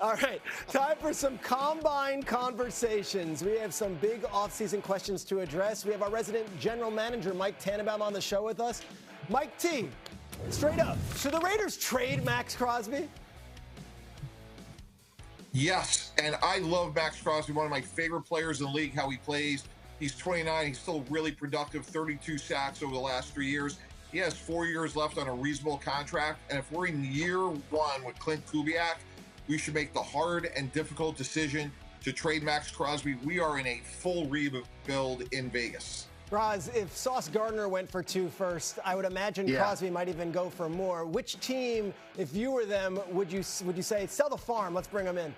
All right, time for some combine conversations. We have some big offseason questions to address. We have our resident general manager, Mike Tannenbaum, on the show with us. Mike T, straight up, should the Raiders trade Maxx Crosby? Yes, and I love Maxx Crosby, one of my favorite players in the league, how he plays. He's 29. He's still really productive, 32 sacks over the last 3 years. He has 4 years left on a reasonable contract. And if we're in year one with Clint Kubiak, we should make the hard and difficult decision to trade Maxx Crosby. We are in a full rebuild in Vegas. Roz, if Sauce Gardner went for 2 first, I would imagine Crosby might even go for more. Which team, if you were them, would you say, sell the farm, let's bring him in?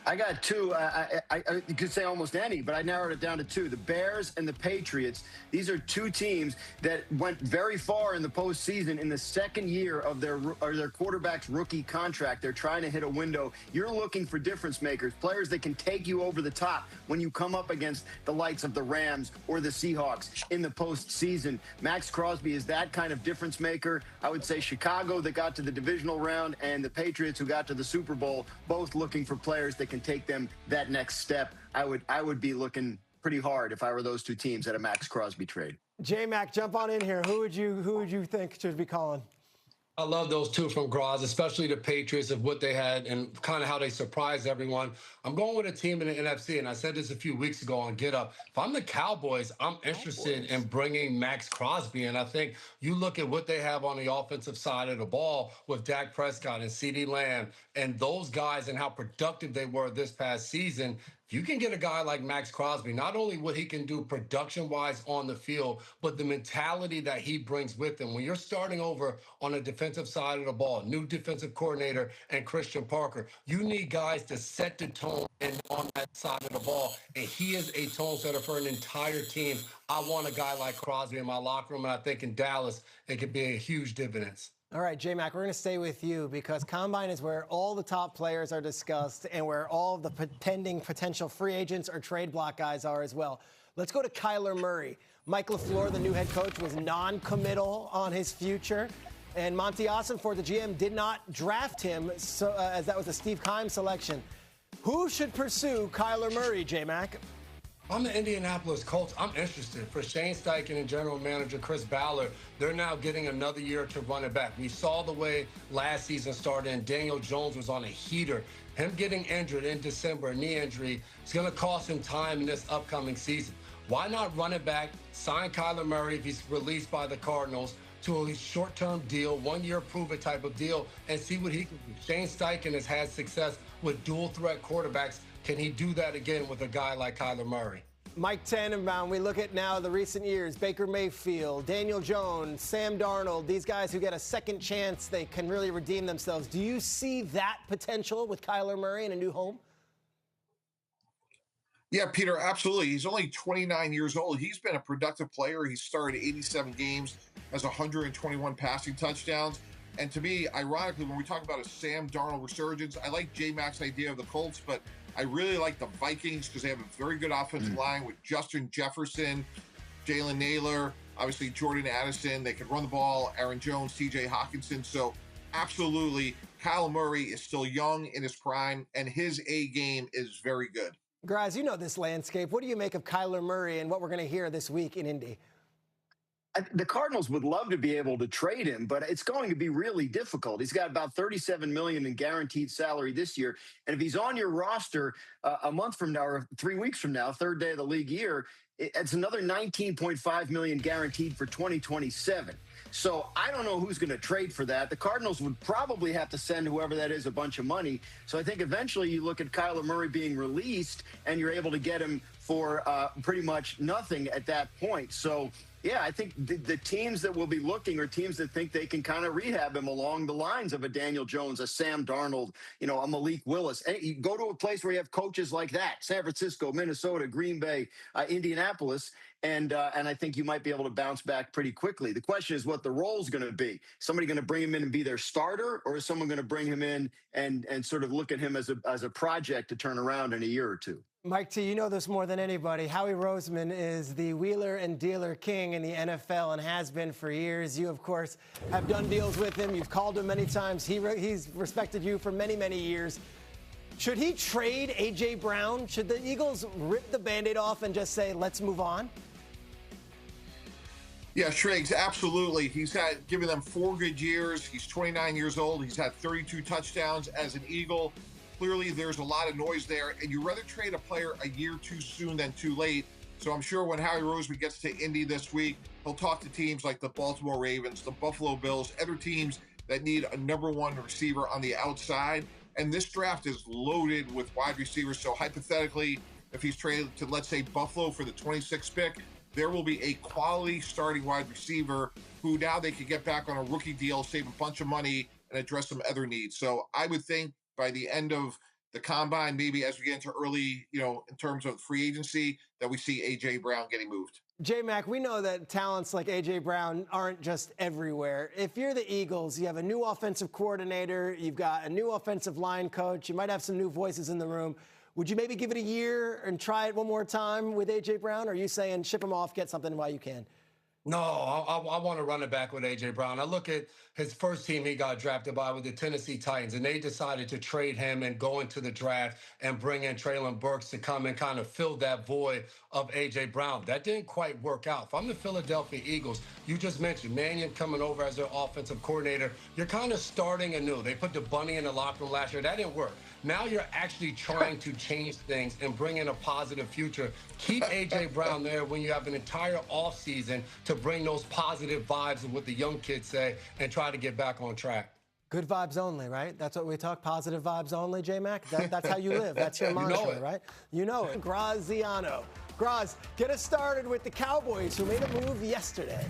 I got 2. I could say almost any, but I narrowed it down to 2. The Bears and the Patriots. These are 2 teams that went very far in the postseason in the second year of their quarterback's rookie contract. They're trying to hit a window. You're looking for difference makers, players that can take you over the top when you come up against the likes of the Rams or the Seahawks in the postseason. Maxx Crosby is that kind of difference maker. I would say Chicago, that got to the divisional round, and the Patriots, who got to the Super Bowl, both looking for players that can take them that next step. I would be looking pretty hard if I were those 2 teams at a Maxx Crosby trade. J-Mac, jump on in here. Who would you think should be calling? I love those 2 from Graz, especially the Patriots, of what they had and kind of how they surprised everyone. I'm going with a team in the NFC, and I said this a few weeks ago on Get Up. If I'm the Cowboys, I'm interested in bringing Maxx Crosby, and I think you look at what they have on the offensive side of the ball with Dak Prescott and CeeDee Lamb and those guys and how productive they were this past season. You can get a guy like Maxx Crosby, not only what he can do production-wise on the field, but the mentality that he brings with him. When you're starting over on the defensive side of the ball, new defensive coordinator and Christian Parker, you need guys to set the tone and on that side of the ball, and he is a tone setter for an entire team. I want a guy like Crosby in my locker room, and I think in Dallas, it could be a huge dividends. All right, J-Mac, we're going to stay with you because Combine is where all the top players are discussed and where all the potential free agents or trade block guys are as well. Let's go to Kyler Murray. Mike LaFleur, the new head coach, was non-committal on his future. And Monty Ossenfort, the GM, did not draft him as that was a Steve Keim selection. Who should pursue Kyler Murray, J-Mac? I'm the Indianapolis Colts. I'm interested. For Shane Steichen and general manager Chris Ballard, they're now getting another year to run it back. We saw the way last season started, and Daniel Jones was on a heater. Him getting injured in December, a knee injury, is going to cost him time in this upcoming season. Why not run it back, sign Kyler Murray if he's released by the Cardinals to a short-term deal, 1-year prove-it type of deal, and see what he can do. Shane Steichen has had success with dual-threat quarterbacks. Can he do that again with a guy like Kyler Murray? Mike Tannenbaum, we look at now the recent years, Baker Mayfield, Daniel Jones, Sam Darnold, these guys who get a second chance, they can really redeem themselves. Do you see that potential with Kyler Murray in a new home? Yeah, Peter, absolutely. He's only 29 years old. He's been a productive player. He started 87 games, has 121 passing touchdowns. And to me, ironically, when we talk about a Sam Darnold resurgence, I like J-Mac's idea of the Colts, but I really like the Vikings because they have a very good offensive line with Justin Jefferson, Jalen Naylor, obviously Jordan Addison. They can run the ball, Aaron Jones, TJ Hawkinson. So absolutely, Kyler Murray is still young in his prime, and his A game is very good. Graz, you know this landscape. What do you make of Kyler Murray and what we're going to hear this week in Indy? The Cardinals would love to be able to trade him, but it's going to be really difficult. He's got about $37 million in guaranteed salary this year. And if he's on your roster a month from now or 3 weeks from now, third day of the league year, it's another $19.5 million guaranteed for 2027. So I don't know who's going to trade for that. The Cardinals would probably have to send whoever that is a bunch of money. So I think eventually you look at Kyler Murray being released and you're able to get him for pretty much nothing at that point. So yeah, I think the teams that will be looking are teams that think they can kind of rehab him along the lines of a Daniel Jones, a Sam Darnold, a Malik Willis. And you go to a place where you have coaches like that, San Francisco, Minnesota, Green Bay, Indianapolis, and I think you might be able to bounce back pretty quickly. The question is what the role is going to be. Somebody going to bring him in and be their starter, or is someone going to bring him in and sort of look at him as a project to turn around in a year or two? Mike T, you know this more than anybody. Howie Roseman is the wheeler and dealer king in the NFL and has been for years. You, of course, have done deals with him. You've called him many times. He's respected you for many, many years. Should he trade A.J. Brown? Should the Eagles rip the Band-Aid off and just say, let's move on? Yeah, Triggs, absolutely. He's given them 4 good years. He's 29 years old. He's had 32 touchdowns as an Eagle. Clearly, there's a lot of noise there, and you'd rather trade a player a year too soon than too late. So I'm sure when Howie Roseman gets to Indy this week, he'll talk to teams like the Baltimore Ravens, the Buffalo Bills, other teams that need a number 1 receiver on the outside. And this draft is loaded with wide receivers. So hypothetically, if he's traded to, let's say, Buffalo for the 26th pick, there will be a quality starting wide receiver who now they could get back on a rookie deal, save a bunch of money, and address some other needs. So I would think by the end of the combine, maybe as we get into early, in terms of free agency, that we see A.J. Brown getting moved. J-Mac, we know that talents like A.J. Brown aren't just everywhere. If you're the Eagles, you have a new offensive coordinator, you've got a new offensive line coach, you might have some new voices in the room. Would you maybe give it a year and try it one more time with A.J. Brown? Or are you saying ship him off, get something while you can? No, I want to run it back with A.J. Brown. I look at his first team he got drafted by with the Tennessee Titans, and they decided to trade him and go into the draft and bring in Treylon Burks to come and kind of fill that void of A.J. Brown. That didn't quite work out. If I'm the Philadelphia Eagles, you just mentioned Mannion coming over as their offensive coordinator. You're kind of starting anew. They put the bunny in the locker room last year. That didn't work. Now you're actually trying to change things and bring in a positive future. Keep A.J. Brown there when you have an entire offseason to bring those positive vibes of what the young kids say and try to get back on track. Good vibes only, right? That's what we talk, positive vibes only, J-Mac? That's how you live. That's your mantra, right? You know it. Graziano. Graz, get us started with the Cowboys, who made a move yesterday.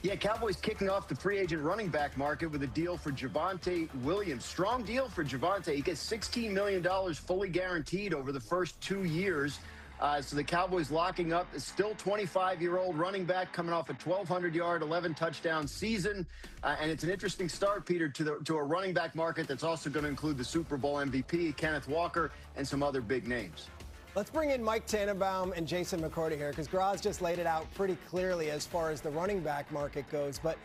Yeah, Cowboys kicking off the free agent running back market with a deal for Javonte Williams. Strong deal for Javonte. He gets $16 million fully guaranteed over the first 2 years. So the Cowboys locking up a still 25-year-old running back coming off a 1,200-yard, 11-touchdown season. And it's an interesting start, Peter, to a running back market that's also going to include the Super Bowl MVP, Kenneth Walker, and some other big names. Let's bring in Mike Tannenbaum and Jason McCourty here, because Graz just laid it out pretty clearly as far as the running back market goes. But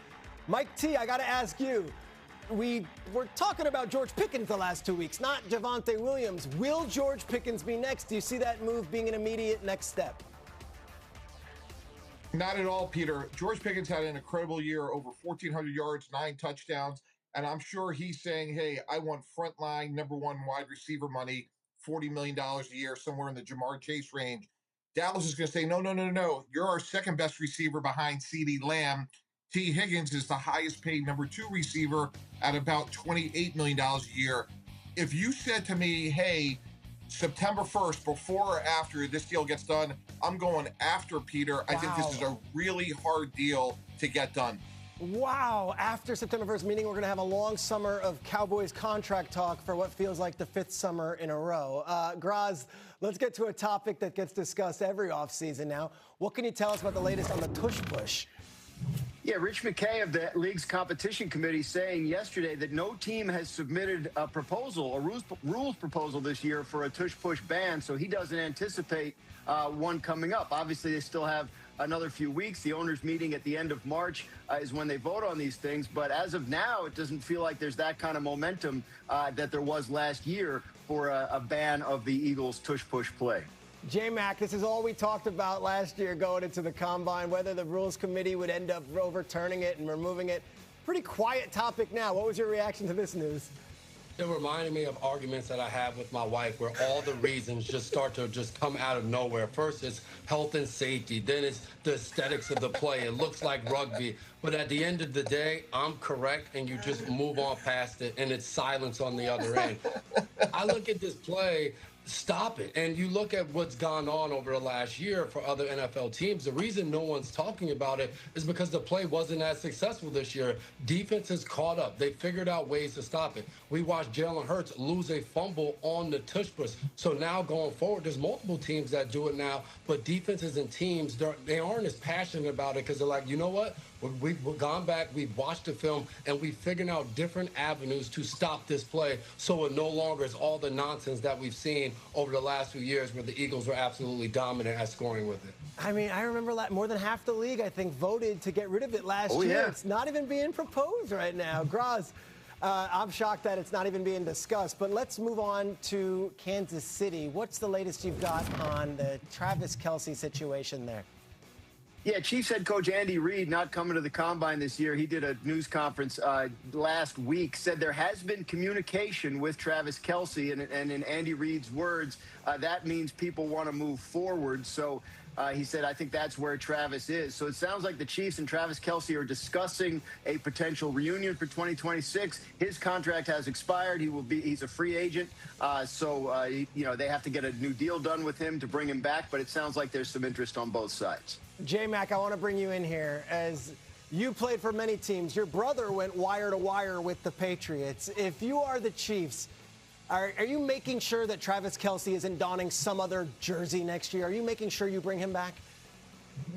Mike T, I got to ask you, we were talking about George Pickens the last 2 weeks, not Javonte Williams. Will George Pickens be next? Do you see that move being an immediate next step? Not at all, Peter. George Pickens had an incredible year, over 1,400 yards, 9 touchdowns. And I'm sure he's saying, hey, I want frontline number 1 wide receiver money, $40 million a year, somewhere in the Jamar Chase range. Dallas is going to say, no. You're our second best receiver behind CeeDee Lamb. T. Higgins is the highest paid number 2 receiver at about $28 million a year. If you said to me, hey, September 1st, before or after this deal gets done, I'm going after Peter. Wow. I think this is a really hard deal to get done. Wow. After September 1st, meaning we're going to have a long summer of Cowboys contract talk for what feels like the 5th summer in a row. Graz, let's get to a topic that gets discussed every offseason now. What can you tell us about the latest on the tush push? Yeah, Rich McKay of the league's competition committee saying yesterday that no team has submitted a proposal, a rules proposal this year for a tush-push ban, so he doesn't anticipate one coming up. Obviously, they still have another few weeks. The owners' meeting at the end of March is when they vote on these things, but as of now, it doesn't feel like there's that kind of momentum that there was last year for a ban of the Eagles' tush-push play. J-Mac, this is all we talked about last year going into the Combine, whether the Rules Committee would end up overturning it and removing it. Pretty quiet topic now. What was your reaction to this news? It reminded me of arguments that I have with my wife where all the reasons just start to just come out of nowhere. First, it's health and safety. Then it's the aesthetics of the play. It looks like rugby. But at the end of the day, I'm correct, and you just move on past it, and it's silence on the other end. I look at this play, stop it. And you look at what's gone on over the last year for other NFL teams. The reason no one's talking about it is because the play wasn't as successful this year. Defense has caught up. They figured out ways to stop it. We watched Jalen Hurts lose a fumble on the tush push. So now going forward, there's multiple teams that do it now, but defenses and teams, they aren't as passionate about it because they're like, you know what? We've gone back, we've watched the film, and we've figured out different avenues to stop this play so it no longer is all the nonsense that we've seen over the last few years where the Eagles were absolutely dominant at scoring with it. I mean, I remember more than half the league, I think, voted to get rid of it last year. Yeah. It's not even being proposed right now. Graz, I'm shocked that it's not even being discussed. But let's move on to Kansas City. What's the latest you've got on the Travis Kelce situation there? Yeah, Chiefs head coach Andy Reid not coming to the Combine this year. He did a news conference last week, said there has been communication with Travis Kelce, and in Andy Reid's words, that means people want to move forward. So he said, I think that's where Travis is. So it sounds like the Chiefs and Travis Kelce are discussing a potential reunion for 2026. His contract has expired. He's a free agent. They have to get a new deal done with him to bring him back. But it sounds like there's some interest on both sides. J-Mac, I want to bring you in here. As you played for many teams, your brother went wire to wire with the Patriots. If you are the Chiefs, are you making sure that Travis Kelce isn't donning some other jersey next year? Are you making sure you bring him back?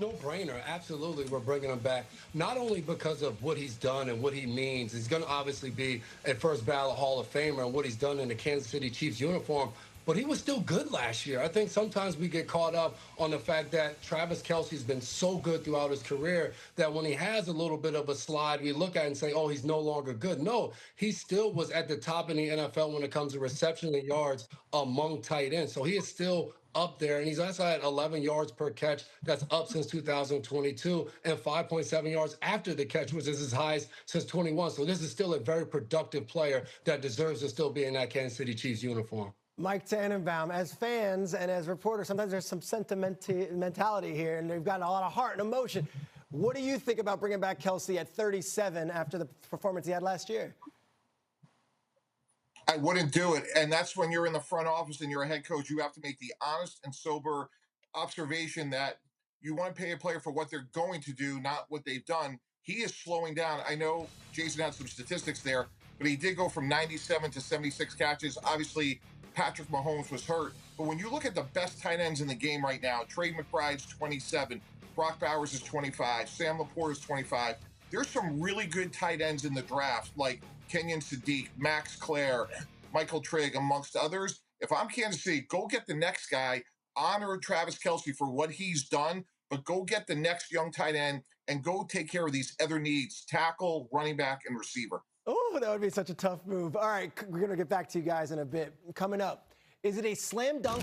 No brainer. Absolutely, we're bringing him back. Not only because of what he's done and what he means. He's going to obviously be a first ballot Hall of Famer and what he's done in the Kansas City Chiefs uniform. But he was still good last year. I think sometimes we get caught up on the fact that Travis Kelce's been so good throughout his career that when he has a little bit of a slide, we look at it and say, oh, he's no longer good. No, he still was at the top in the NFL when it comes to reception and yards among tight ends. So he is still up there, and he's also at 11 yards per catch. That's up since 2022, and 5.7 yards after the catch, which is his highest since 21. So this is still a very productive player that deserves to still be in that Kansas City Chiefs uniform. Mike Tannenbaum, as fans and as reporters, sometimes there's some sentimentality here, and they've got a lot of heart and emotion. What do you think about bringing back Kelce at 37 after the performance he had last year? I wouldn't do it. And that's when you're in the front office and you're a head coach, you have to make the honest and sober observation that you want to pay a player for what they're going to do, not what they've done. He is slowing down. I know Jason had some statistics there, but he did go from 97 to 76 catches. Obviously, Patrick Mahomes was hurt. But when you look at the best tight ends in the game right now, Trey McBride's 27, Brock Bowers is 25, Sam Laporte is 25. There's some really good tight ends in the draft, like Kenyon Sadiq, Max Clare, Michael Trigg, amongst others. If I'm Kansas City, go get the next guy, honor Travis Kelce for what he's done, but go get the next young tight end and go take care of these other needs, tackle, running back, and receiver. Oh, that would be such a tough move. All right, we're going to get back to you guys in a bit. Coming up, is it a slam dunk